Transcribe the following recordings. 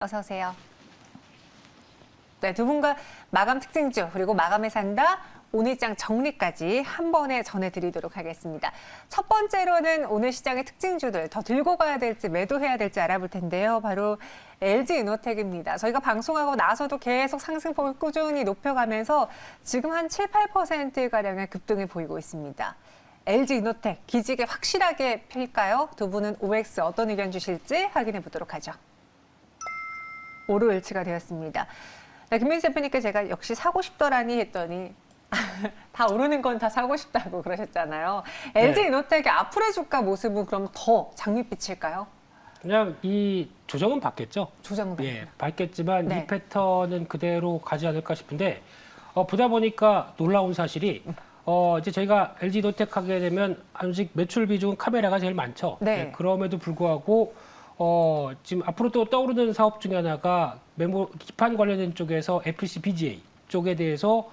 어서 오세요. 네, 두 분과 마감 특징주 그리고 마감에 산다 오늘장 정리까지 한 번에 전해드리도록 하겠습니다. 첫 번째로는 오늘 시장의 특징주들 더 들고 가야 될지 매도해야 될지 알아볼 텐데요. 바로 LG이노텍입니다. 저희가 방송하고 나서도 계속 상승폭을 꾸준히 높여가면서 지금 한 7, 8%가량의 급등을 보이고 있습니다. LG이노텍 기지개 확실하게 필까요? 두 분은 OX 어떤 의견 주실지 확인해 보도록 하죠. 오르일치가 되었습니다. 네, 김민수 대표님께 제가 역시 사고 싶더라니 했더니 다 오르는 건 다 사고 싶다고 그러셨잖아요. LG이노텍의 앞으로의 주가 모습은 그럼 더 장밋빛일까요? 그냥 이 조정은 받겠죠. 조정은 받겠지만 네. 이 패턴은 그대로 가지 않을까 싶은데 보다 보니까 놀라운 사실이 이제 저희가 LG이노텍 하게 되면 아직 매출 비중은 카메라가 제일 많죠. 네. 그럼에도 불구하고 지금 앞으로 또 떠오르는 사업 중에 하나가 기판 관련된 쪽에서 FPC BGA 쪽에 대해서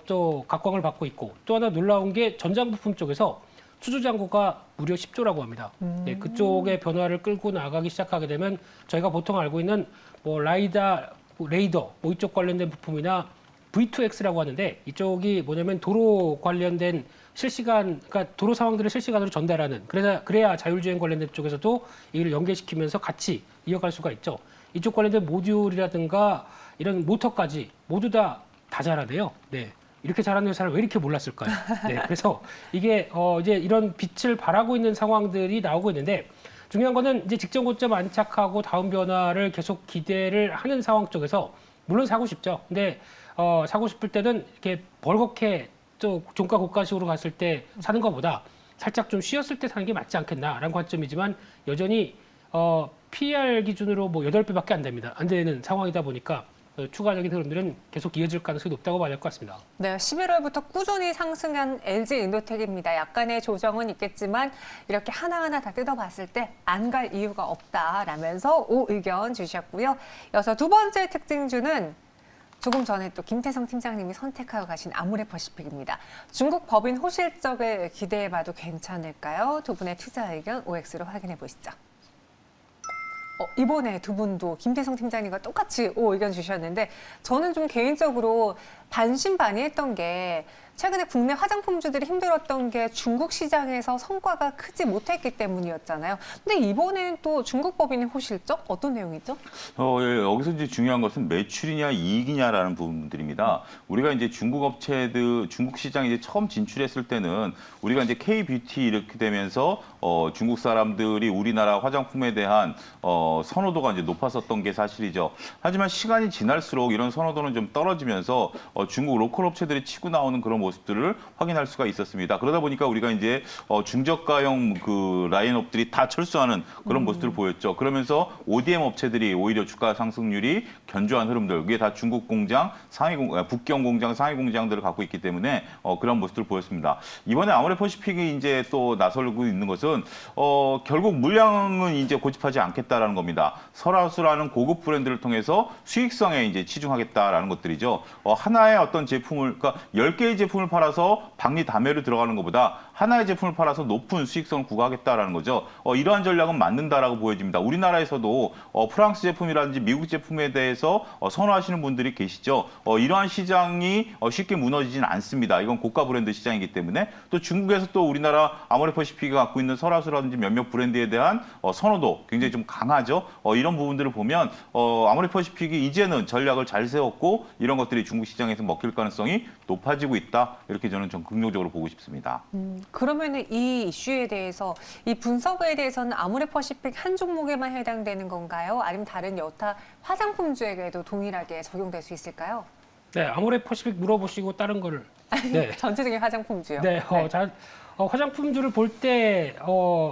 또 각광을 받고 있고, 또 하나 놀라운 게 전장 부품 쪽에서 수주 잔고가 무려 10조라고 합니다. 네, 그쪽의 변화를 끌고 나가기 시작하게 되면 저희가 보통 알고 있는 뭐 레이더 이쪽 관련된 부품이나 V2X라고 하는데, 이쪽이 뭐냐면 도로 관련된 그러니까 도로 상황들을 실시간으로 전달하는, 그래야 자율주행 관련된 쪽에서도 이를 연계시키면서 같이 이어갈 수가 있죠. 이쪽 관련된 모듈이라든가 이런 모터까지 모두 다 잘하네요. 네. 이렇게 잘하는 회사를 왜 이렇게 몰랐을까요? 네. 그래서 이게 이제 이런 빛을 발하고 있는 상황들이 나오고 있는데, 중요한 거는 이제 직전 고점 안착하고 다음 변화를 계속 기대를 하는 상황 쪽에서 물론 사고 싶죠. 근데 사고 싶을 때는 이렇게 벌겋게 또 종가 고가식으로 갔을 때 사는 것보다 살짝 좀 쉬었을 때 사는 게 맞지 않겠나라는 관점이지만, 여전히 PER 기준으로 뭐 8배밖에 안 되는 상황이다 보니까 추가적인 흐름들은 계속 이어질 가능성이 높다고 봐야 될 것 같습니다. 네, 11월부터 꾸준히 상승한 LG이노텍입니다. 약간의 조정은 있겠지만 이렇게 하나하나 다 뜯어봤을 때 안 갈 이유가 없다라면서 O 의견 주셨고요. 이어서 두 번째 특징주는 조금 전에 또 김태성 팀장님이 선택하고 가신 아모레퍼시픽입니다. 중국 법인 호실적을 기대해봐도 괜찮을까요? 두 분의 투자 의견 OX로 확인해 보시죠. 이번에 두 분도 김태성 팀장님과 똑같이 O 의견 주셨는데, 저는 좀 개인적으로 반신반의했던 게, 최근에 국내 화장품주들이 힘들었던 게 중국 시장에서 성과가 크지 못했기 때문이었잖아요. 근데 이번엔 또 중국 법인의 호실적 어떤 내용이죠? 예, 여기서 이제 중요한 것은 매출이냐 이익이냐라는 부분들입니다. 우리가 이제 중국 업체들, 중국 시장에 이제 처음 진출했을 때는 우리가 이제 K-뷰티 이렇게 되면서 중국 사람들이 우리나라 화장품에 대한 선호도가 이제 높았었던 게 사실이죠. 하지만 시간이 지날수록 이런 선호도는 좀 떨어지면서 중국 로컬 업체들이 치고 나오는 그런 모습들을 확인할 수가 있었습니다. 그러다 보니까 우리가 이제 중저가형 그 라인업들이 다 철수하는 그런 모습들을 보였죠. 그러면서 ODM 업체들이 오히려 주가 상승률이 견조한 흐름들, 그게 다 중국 공장, 북경 공장, 상해 공장들을 갖고 있기 때문에 그런 모습들을 보였습니다. 이번에 아모레퍼시픽이 이제 또 나설고 있는 것은 결국 물량은 이제 고집하지 않겠다라는 겁니다. 설화수라는 고급 브랜드를 통해서 수익성에 이제 치중하겠다라는 것들이죠. 하나의 어떤 제품을, 그러니까 10개의 제품을 팔아서 박리 다매로 들어가는 것보다 하나의 제품을 팔아서 높은 수익성을 구가하겠다라는 거죠. 이러한 전략은 맞는다라고 보여집니다. 우리나라에서도 프랑스 제품이라든지 미국 제품에 대해서 선호하시는 분들이 계시죠. 이러한 시장이 쉽게 무너지진 않습니다. 이건 고가 브랜드 시장이기 때문에. 또 중국에서 또 우리나라 아모레퍼시픽이 갖고 있는 설화수라든지 몇몇 브랜드에 대한 선호도 굉장히 좀 강하죠. 이런 부분들을 보면 아모레퍼시픽이 이제는 전략을 잘 세웠고 이런 것들이 중국 시장에서 먹힐 가능성이 높아지고 있다. 이렇게 저는 좀 긍정적으로 보고 싶습니다. 그러면은 이 이슈에 대해서, 이 분석에 대해서는 아모레퍼시픽 한 종목에만 해당되는 건가요? 아니면 다른 여타 화장품주에게도 동일하게 적용될 수 있을까요? 네, 아모레퍼시픽 물어보시고 다른 거를. 네. 전체적인 화장품주요. 네, 화장품주를 볼 때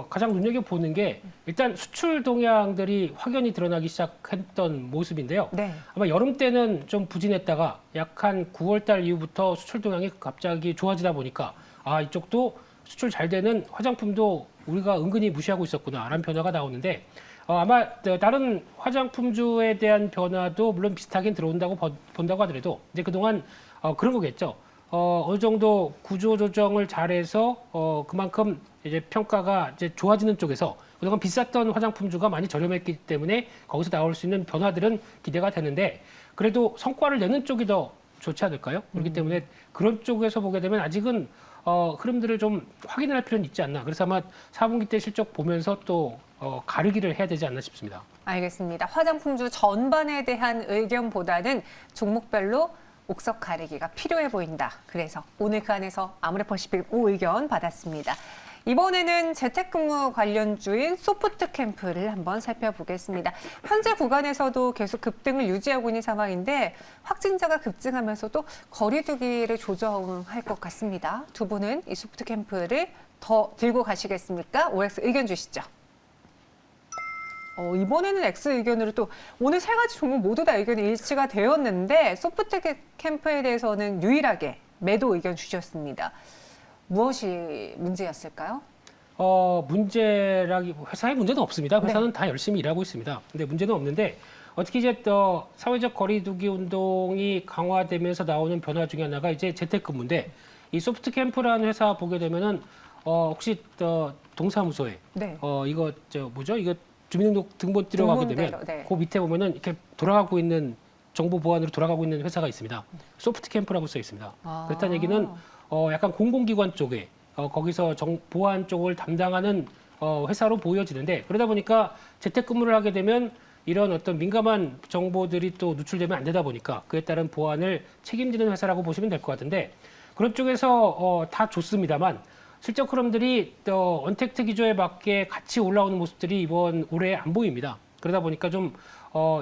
가장 눈여겨보는 게, 일단 수출 동향들이 확연히 드러나기 시작했던 모습인데요. 네. 아마 여름 때는 좀 부진했다가 약 한 9월 달 이후부터 수출 동향이 갑자기 좋아지다 보니까 이쪽도 수출 잘 되는 화장품도 우리가 은근히 무시하고 있었구나라는 변화가 나오는데, 아마 다른 화장품주에 대한 변화도 물론 비슷하게 들어온다고 본다고 하더라도 이제 그동안 그런 거겠죠. 어느 정도 구조 조정을 잘해서 그만큼 이제 평가가 이제 좋아지는 쪽에서 그동안 비쌌던 화장품주가 많이 저렴했기 때문에 거기서 나올 수 있는 변화들은 기대가 되는데 그래도 성과를 내는 쪽이 더 좋지 않을까요? 그렇기 때문에 그런 쪽에서 보게 되면 아직은 흐름들을 좀 확인을 할 필요는 있지 않나. 그래서 아마 4분기 때 실적 보면서 또 가르기를 해야 되지 않나 싶습니다. 알겠습니다. 화장품주 전반에 대한 의견보다는 종목별로 옥석 가리기가 필요해 보인다. 그래서 오늘 그 안에서 아모레퍼시픽 5의견 받았습니다. 이번에는 재택근무 관련주인 소프트캠프를 한번 살펴보겠습니다. 현재 구간에서도 계속 급등을 유지하고 있는 상황인데 확진자가 급증하면서도 거리두기를 조정할 것 같습니다. 두 분은 이 소프트캠프를 더 들고 가시겠습니까? OX 의견 주시죠. 이번에는 X 의견으로 또 오늘 세 가지 종목 모두 다 의견이 일치가 되었는데 소프트캠프에 대해서는 유일하게 매도 의견 주셨습니다. 무엇이 문제였을까요? 회사의 문제는 없습니다. 회사는 다 열심히 일하고 있습니다. 근데 문제는 없는데 어떻게 이제 또 사회적 거리두기 운동이 강화되면서 나오는 변화 중에 하나가 이제 재택근무인데 이 소프트캠프라는 회사 보게 되면은 혹시 동사무소에 이거 이거 주민등록 등본 들어가게 되면 그 밑에 보면은 이렇게 돌아가고 있는 정보 보안으로 돌아가고 있는 회사가 있습니다. 소프트캠프라고 써 있습니다. 그렇다는 얘기는 약간 공공기관 쪽에 거기서 보안 쪽을 담당하는 회사로 보여지는데 그러다 보니까 재택근무를 하게 되면 이런 어떤 민감한 정보들이 또 누출되면 안 되다 보니까 그에 따른 보안을 책임지는 회사라고 보시면 될 것 같은데 그런 쪽에서 다 좋습니다만 실적 흐름들이 언택트 기조에 맞게 같이 올라오는 모습들이 이번 올해 안 보입니다. 그러다 보니까 좀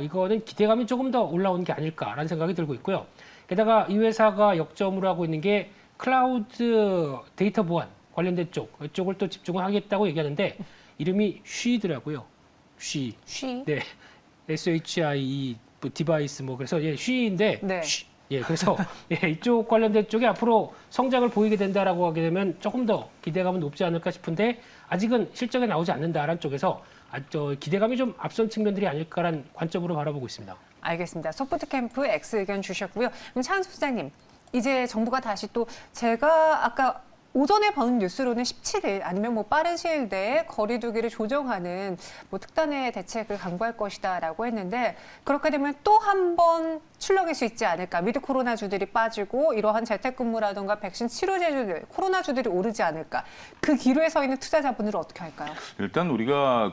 이거는 기대감이 조금 더 올라오는 게 아닐까라는 생각이 들고 있고요. 게다가 이 회사가 역점으로 하고 있는 게 클라우드 데이터 보안 관련된 이쪽을 또 집중을 하겠다고 얘기하는데 이름이 쉬더라고요. 쉬. 네. SHIE 디바이스 그래서 쉬인데 그래서 이쪽 관련된 쪽이 앞으로 성장을 보이게 된다라고 하게 되면 조금 더 기대감은 높지 않을까 싶은데 아직은 실적에 나오지 않는다라는 쪽에서 기대감이 좀 앞선 측면들이 아닐까라는 관점으로 바라보고 있습니다. 알겠습니다. 소프트캠프 X 의견 주셨고요. 그럼 차은수 부장님, 이제 정부가 다시 또 제가 아까 오전에 본 뉴스로는 17일 아니면 빠른 시일 내에 거리두기를 조정하는 특단의 대책을 강구할 것이다라고 했는데 그렇게 되면 또 한 번 출렁일 수 있지 않을까. 미드 코로나주들이 빠지고 이러한 재택근무라든가 백신 치료제주들, 코로나주들이 오르지 않을까. 그 기로에 서 있는 투자자분들은 어떻게 할까요? 일단 우리가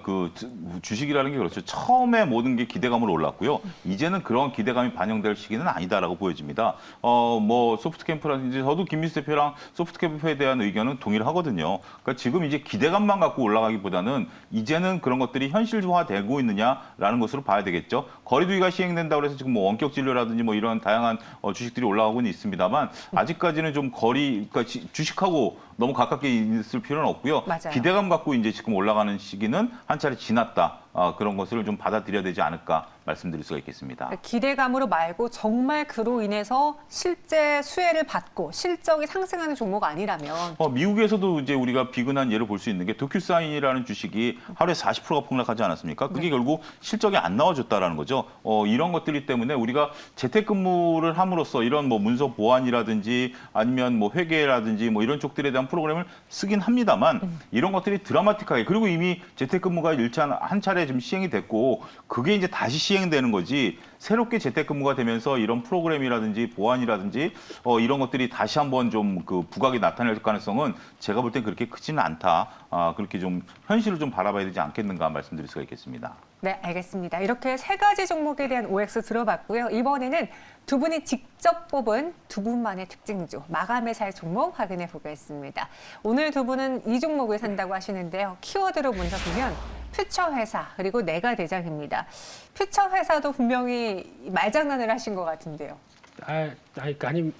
주식이라는 게 그렇죠. 처음에 모든 게 기대감으로 올랐고요. 이제는 그런 기대감이 반영될 시기는 아니다라고 보여집니다. 소프트캠프라든지 저도 김민수 대표랑 소프트캠프에 대한 의견은 동의를 하거든요. 그러니까 지금 이제 기대감만 갖고 올라가기보다는 이제는 그런 것들이 현실화되고 있느냐라는 것으로 봐야 되겠죠. 거리두기가 시행된다고 해서 지금 원격 진료라든지 이런 다양한 주식들이 올라가고는 있습니다만 아직까지는 좀 그러니까 주식하고 너무 가깝게 있을 필요는 없고요. 맞아요. 기대감 갖고 이제 지금 올라가는 시기는 한 차례 지났다. 그런 것을 좀 받아들여야 되지 않을까 말씀드릴 수가 있겠습니다. 기대감으로 말고 정말 그로 인해서 실제 수혜를 받고 실적이 상승하는 종목 아니라면 미국에서도 이제 우리가 비근한 예를 볼 수 있는 게 도큐사인이라는 주식이 하루에 40%가 폭락하지 않았습니까? 그게 결국 실적이 안 나와줬다라는 거죠. 이런 것들이 때문에 우리가 재택근무를 함으로써 이런 문서 보안이라든지 아니면 회계라든지 이런 쪽들에 대한 프로그램을 쓰긴 합니다만 이런 것들이 드라마틱하게 그리고 이미 재택근무가 한 차례 지금 시행이 됐고 그게 이제 다시 시행되는 거지 새롭게 재택근무가 되면서 이런 프로그램이라든지 보안이라든지 이런 것들이 다시 한번 좀 부각이 나타날 가능성은 제가 볼 땐 그렇게 크지는 않다. 그렇게 좀 현실을 좀 바라봐야 되지 않겠는가 말씀드릴 수가 있겠습니다. 네, 알겠습니다. 이렇게 세 가지 종목에 대한 OX 들어봤고요. 이번에는 두 분이 직접 뽑은 두 분만의 특징주, 마감에 살 종목 확인해 보겠습니다. 오늘 두 분은 이 종목을 산다고 하시는데요. 키워드로 먼저 보면 퓨처회사 그리고 내가 대장입니다. 퓨처회사도 분명히 말장난을 하신 것 같은데요.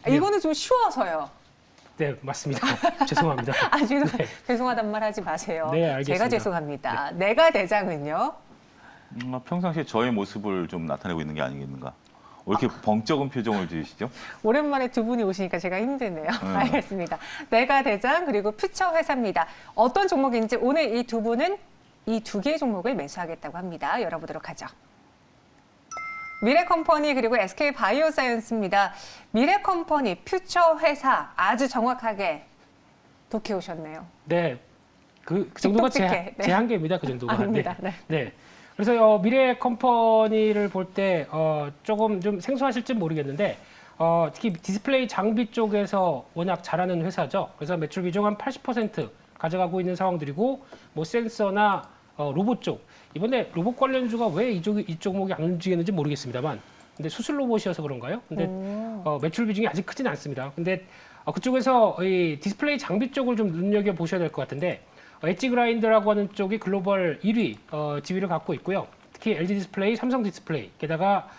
이거는 좀 쉬워서요. 네, 맞습니다. 죄송합니다. 죄송하단 말 하지 마세요. 네, 알겠습니다. 제가 죄송합니다. 내가 대장은요? 평상시에 저의 모습을 좀 나타내고 있는 게 아니겠는가. 왜 이렇게 벙쩍은 표정을 지으시죠? 오랜만에 두 분이 오시니까 제가 힘드네요. 알겠습니다. 내가 대장 그리고 퓨처회사입니다. 어떤 종목인지 오늘 이 두 분은 이 두 개의 종목을 매수하겠다고 합니다. 열어보도록 하죠. 미래컴퍼니 그리고 SK바이오사이언스입니다. 미래컴퍼니, 퓨처회사 아주 정확하게 독해 오셨네요. 네. 그 정도가 직독직해. 네. 제 한계입니다. 그 정도가. 아닙니다. 네. 네. 그래서 미래 컴퍼니를 볼 때 조금 좀 생소하실지 모르겠는데 특히 디스플레이 장비 쪽에서 워낙 잘하는 회사죠. 그래서 매출 비중 한 80% 가져가고 있는 상황들이고 뭐 센서나 로봇 쪽 이번에 로봇 관련주가 왜 이 종목이 안 움직이는지 모르겠습니다만 근데 수술 로봇이어서 그런가요? 근데 매출 비중이 아직 크진 않습니다. 근데 그쪽에서 이 디스플레이 장비 쪽을 좀 눈여겨 보셔야 될 것 같은데 엣지 그라인더라고 하는 쪽이 글로벌 1위 지위를 갖고 있고요. 특히 LG 디스플레이, 삼성 디스플레이, 게다가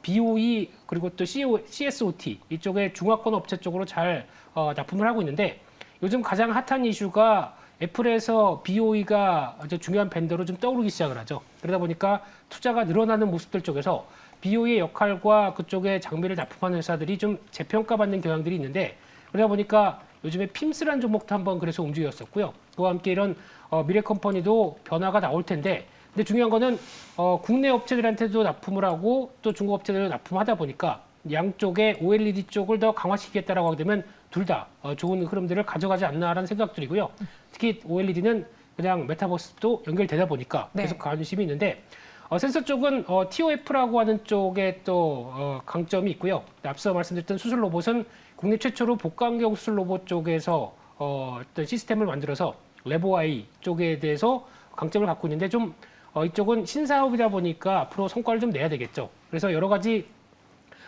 BOE 그리고 또 CSOT 이쪽에 중화권 업체 쪽으로 잘 납품을 하고 있는데 요즘 가장 핫한 이슈가 애플에서 BOE가 아주 중요한 벤더로 좀 떠오르기 시작을 하죠. 그러다 보니까 투자가 늘어나는 모습들 쪽에서 BOE의 역할과 그쪽에 장비를 납품하는 회사들이 좀 재평가받는 경향들이 있는데 그러다 보니까 요즘에 핌스라는 종목도 한번 그래서 움직였었고요. 그와 함께 이런 미래 컴퍼니도 변화가 나올 텐데 근데 중요한 거는 국내 업체들한테도 납품을 하고 또 중국 업체들도 납품하다 보니까 양쪽에 OLED 쪽을 더 강화시키겠다라고 하게 되면 둘 다 좋은 흐름들을 가져가지 않나라는 생각들이고요. 특히 OLED는 그냥 메타버스도 연결되다 보니까 네. 계속 관심이 있는데 센서 쪽은 TOF라고 하는 쪽에 또 강점이 있고요. 앞서 말씀드렸던 수술 로봇은 국내 최초로 복강경 수술 로봇 쪽에서 어떤 시스템을 만들어서 레보아이 쪽에 대해서 강점을 갖고 있는데 좀 이쪽은 신사업이다 보니까 앞으로 성과를 좀 내야 되겠죠. 그래서 여러 가지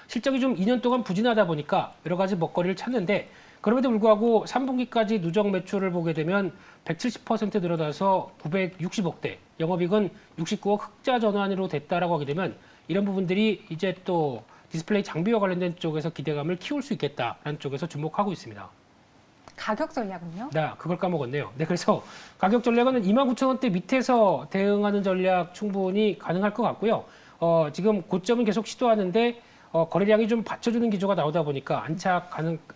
실적이 좀 2년 동안 부진하다 보니까 여러 가지 먹거리를 찾는데 그럼에도 불구하고 3분기까지 누적 매출을 보게 되면 170% 늘어나서 960억대, 영업이익은 69억 흑자 전환으로 됐다라고 하게 되면 이런 부분들이 이제 또 디스플레이 장비와 관련된 쪽에서 기대감을 키울 수 있겠다라는 쪽에서 주목하고 있습니다. 가격 전략은요? 네, 그걸 까먹었네요. 네, 그래서 가격 전략은 29,000원대 밑에서 대응하는 전략 충분히 가능할 것 같고요. 지금 고점은 계속 시도하는데 거래량이 좀 받쳐주는 기조가 나오다 보니까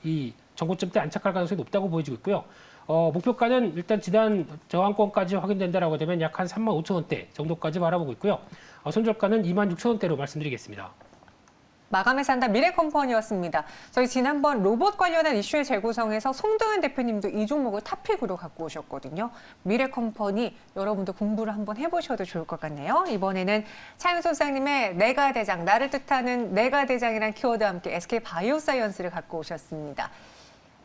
이 전고점 때 안착할 가능성이 높다고 보여지고 있고요. 목표가는 일단 지난 저항권까지 확인된다라고 되면 약 한 35,000원대 정도까지 바라보고 있고요. 손절가는 26,000원대로 말씀드리겠습니다. 마감에 산다 미래컴퍼니였습니다. 저희 지난번 로봇 관련한 이슈의 재구성에서 송도현 대표님도 이 종목을 탑픽으로 갖고 오셨거든요. 미래컴퍼니 여러분도 공부를 한번 해보셔도 좋을 것 같네요. 이번에는 차윤 소장님의 내가 대장, 나를 뜻하는 내가 대장이란 키워드와 함께 SK바이오사이언스를 갖고 오셨습니다.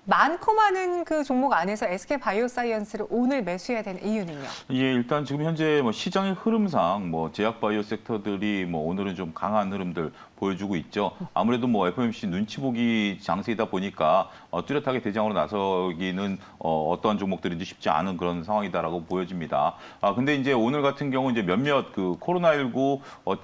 많고 많은 그 종목 안에서 SK바이오사이언스를 오늘 매수해야 되는 이유는요? 예, 일단 지금 현재 뭐 시장의 흐름상 뭐 제약 바이오 섹터들이 뭐 오늘은 좀 강한 흐름들 보여주고 있죠. 아무래도 뭐 FOMC 눈치 보기 장세이다 보니까 뚜렷하게 대장으로 나서기는 어떠한 종목들인지 쉽지 않은 그런 상황이다라고 보여집니다. 근데 이제 오늘 같은 경우 이제 몇몇 그 코로나19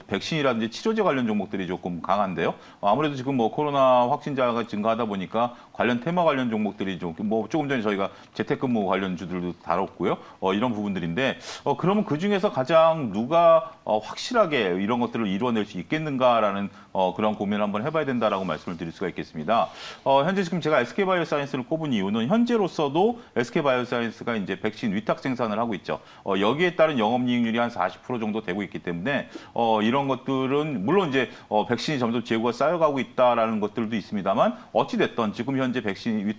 백신이라든지 치료제 관련 종목들이 조금 강한데요. 아무래도 지금 뭐 코로나 확진자가 증가하다 보니까 관련 테마 관련 종목들이 좀 뭐 조금 전에 저희가 재택근무 관련주들도 다뤘고요. 이런 부분들인데 그러면 그 중에서 가장 누가 확실하게 이런 것들을 이루어낼 수 있겠는가라는 그런 고민을 한번 해봐야 된다라고 말씀을 드릴 수가 있겠습니다. 현재 지금 제가 SK바이오사이언스를 꼽은 이유는 현재로서도 SK바이오사이언스가 이제 백신 위탁 생산을 하고 있죠. 여기에 따른 영업이익률이 한 40% 정도 되고 있기 때문에 이런 것들은 물론 이제 백신이 점점 재고가 쌓여가고 있다라는 것들도 있습니다만 어찌 됐든 지금 현재 백신을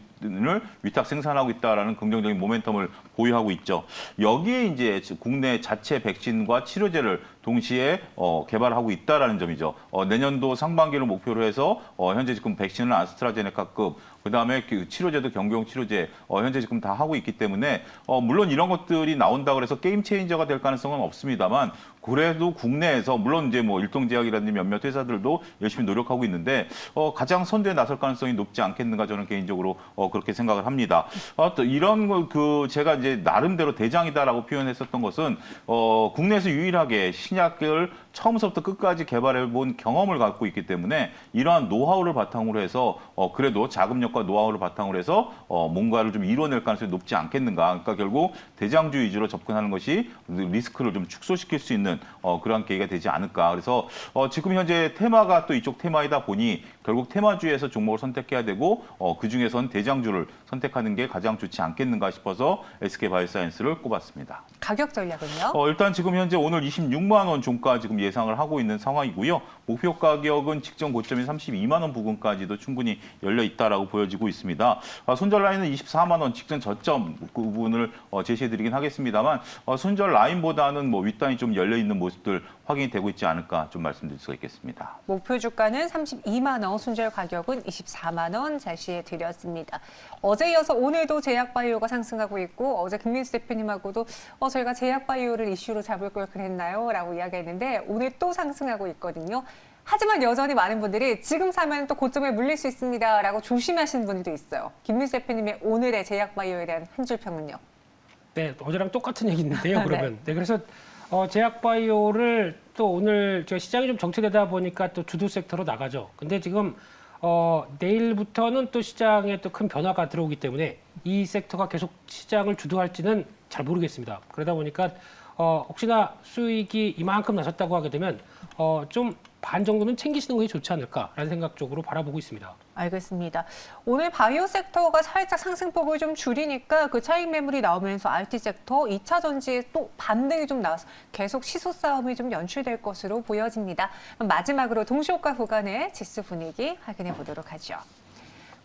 위탁 생산하고 있다라는 긍정적인 모멘텀을 보유하고 있죠. 여기에 이제 국내 자체 백신과 치료제를 동시에 개발하고 있다라는 점이죠. 내년도 상반기를 목표로 해서 현재 지금 백신은 아스트라제네카급, 그다음에 그 치료제도 경구용 치료제 현재 지금 다 하고 있기 때문에 물론 이런 것들이 나온다 그래서 게임 체인저가 될 가능성은 없습니다만 그래도 국내에서 물론 이제 뭐 일동제약이라든지 몇몇 회사들도 열심히 노력하고 있는데 가장 선두에 나설 가능성이 높지 않겠는가 저는 개인적으로 그렇게 생각을 합니다. 또 이런 거 그 제가 이제 나름대로 대장이다라고 표현했었던 것은 국내에서 유일하게 신약을 처음부터 끝까지 개발해 본 경험을 갖고 있기 때문에 이러한 노하우를 바탕으로 해서 그래도 자금력과 노하우를 바탕으로 해서 뭔가를 좀 이뤄낼 가능성이 높지 않겠는가. 그러니까 결국 대장주 위주로 접근하는 것이 리스크를 좀 축소시킬 수 있는 그러한 계기가 되지 않을까. 그래서 지금 현재 테마가 또 이쪽 테마이다 보니 결국 테마주에서 종목을 선택해야 되고 그중에선 대장주를 선택하는 게 가장 좋지 않겠는가 싶어서 SK바이오사이언스를 꼽았습니다. 가격 전략은요? 일단 지금 현재 오늘 26만 원 종가 지금 좀 예상을 하고 있는 상황이고요. 목표 가격은 직전 고점인 32만 원 부근까지도 충분히 열려 있다라고 보여지고 있습니다. 손절 라인은 24만 원 직전 저점 부분을 제시해드리긴 하겠습니다만 손절 라인보다는 뭐 윗단이 좀 열려 있는 모습들 확인이 되고 있지 않을까 좀 말씀드릴 수가 있겠습니다. 목표 주가는 32만 원, 손절 가격은 24만 원 제시해 드렸습니다. 어제 이어서 오늘도 제약바이오가 상승하고 있고 어제 김민수 대표님하고도 저희가 제약바이오를 이슈로 잡을 걸 그랬나요? 라고 이야기했는데 오늘 또 상승하고 있거든요. 하지만 여전히 많은 분들이 지금 사면 또 고점에 물릴 수 있습니다. 라고 조심하시는 분들도 있어요. 김민수 대표님의 오늘의 제약바이오에 대한 한 줄 평은요? 네, 어제랑 똑같은 얘기인데요. 그러면 네. 네, 그래서 제약바이오를 또 오늘 저 시장이 좀 정체되다 보니까 또 주도 섹터로 나가죠. 근데 지금 내일부터는 또 시장에 또 큰 변화가 들어오기 때문에 이 섹터가 계속 시장을 주도할지는 잘 모르겠습니다. 그러다 보니까 혹시나 수익이 이만큼 나셨다고 하게 되면 좀 반 정도는 챙기시는 것이 좋지 않을까라는 생각 쪽으로 바라보고 있습니다. 알겠습니다. 오늘 바이오 섹터가 살짝 상승폭을 좀 줄이니까 그 차익 매물이 나오면서 IT 섹터, 2차 전지에 또 반등이 좀 나와서 계속 시소 싸움이 좀 연출될 것으로 보여집니다. 마지막으로 동시호가 구간의 지수 분위기 확인해 보도록 하죠.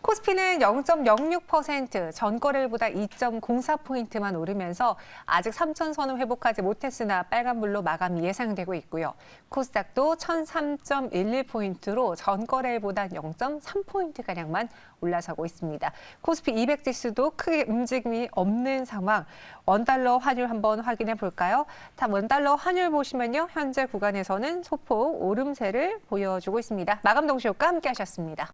코스피는 0.06% 전거래일보다 2.04포인트만 오르면서 아직 3,000선을 회복하지 못했으나 빨간불로 마감이 예상되고 있고요. 코스닥도 1,003.11포인트로 전거래일보다 0.3포인트가량만 올라서고 있습니다. 코스피 200지수도 크게 움직임이 없는 상황. 원달러 환율 한번 확인해 볼까요? 원달러 환율 보시면요. 현재 구간에서는 소폭 오름세를 보여주고 있습니다. 마감 동시효과 함께 하셨습니다.